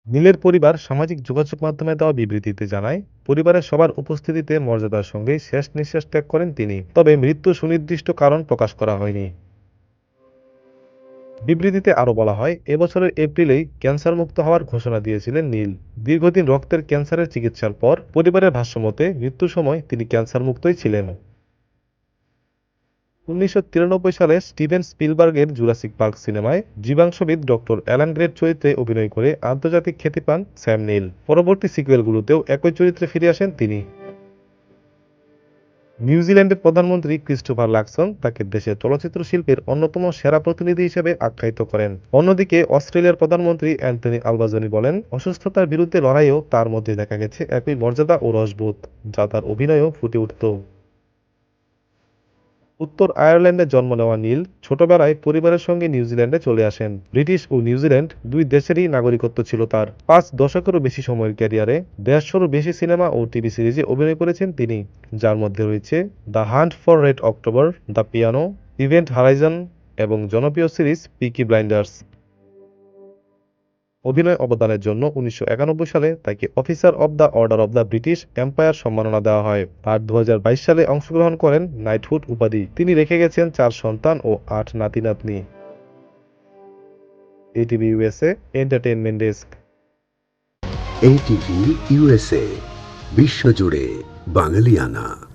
নীলের পরিবার সামাজিক যোগাযোগ মাধ্যমে দেওয়া বিবৃতিতে জানায়, পরিবারের সবার উপস্থিতিতে মর্যাদার সঙ্গে শেষ নিঃশ্বাস ত্যাগ করেন তিনি। তবে মৃত্যু সুনির্দিষ্ট কারণ প্রকাশ করা হয়নি। বিবৃতিতে আরও বলা হয়, এবছরের এপ্রিলেই ক্যান্সারমুক্ত হওয়ার ঘোষণা দিয়েছিলেন নীল। দীর্ঘদিন রক্তের ক্যান্সারের চিকিৎসার পর পরিবারের ভাষ্যমতে মৃত্যুর সময় তিনি ক্যান্সারমুক্তই ছিলেন। ১৯৯৩ সালে স্টিভেন স্পিলবার্গের জুরাসিক পার্ক সিনেমায় জীবাশ্মবিদ ডক্টর অ্যালান গ্রের চরিত্রে অভিনয় করে আন্তর্জাতিক খ্যাতি পান স্যাম নীল। পরবর্তী সিকুয়েলগুলোতেও একই চরিত্রে ফিরে আসেন তিনি। নিউজিল্যান্ডের প্রধানমন্ত্রী ক্রিস্টোফার লাকসন তাকে দেশের চলচ্চিত্র শিল্পের অন্যতম সেরা প্রতিনিধি হিসেবে আখ্যায়িত করেন। অন্যদিকে অস্ট্রেলিয়ার প্রধানমন্ত্রী অ্যান্থনি আলবাজনি বলেন, অসুস্থতার বিরুদ্ধে লড়াইয়েও তার মধ্যে দেখা গেছে একই মর্যাদা ও রসবোধ, যা তার অভিনয়েও ফুটে উঠত। উত্তর আয়ারল্যান্ডে জন্ম নেওয়া নীল ছোটবেলায় পরিবারের সঙ্গে নিউজিল্যান্ডে চলে আসেন। ব্রিটিশ ও নিউজিল্যান্ড দুই দেশেরই নাগরিকত্ব ছিল তার। ৫ দশকেরও বেশি সময়ের ক্যারিয়ারে ১৫০-রও বেশি সিনেমা ও টিভি সিরিজে অভিনয় করেছেন তিনি, যার মধ্যে রয়েছে the hunt for red October, the piano, event horizon এবং জনপ্রিয় সিরিজ পিকি ব্লাইন্ডার্স। অভিনয় অবদানের জন্য ১৯৯১ সালে তাকে officer of the order of the British empire সম্মাননা দেওয়া হয়। আর ২০২২ সালে অংশগ্রহণ করেন নাইটহুড উপাধি। তিনি রেখে গেছেন ৪ সন্তান ও ৮ নাতি-নাতনি। ATV USA entertainment desk. ATV USA, বিশ্বজুড়ে বাঙালিয়ানা।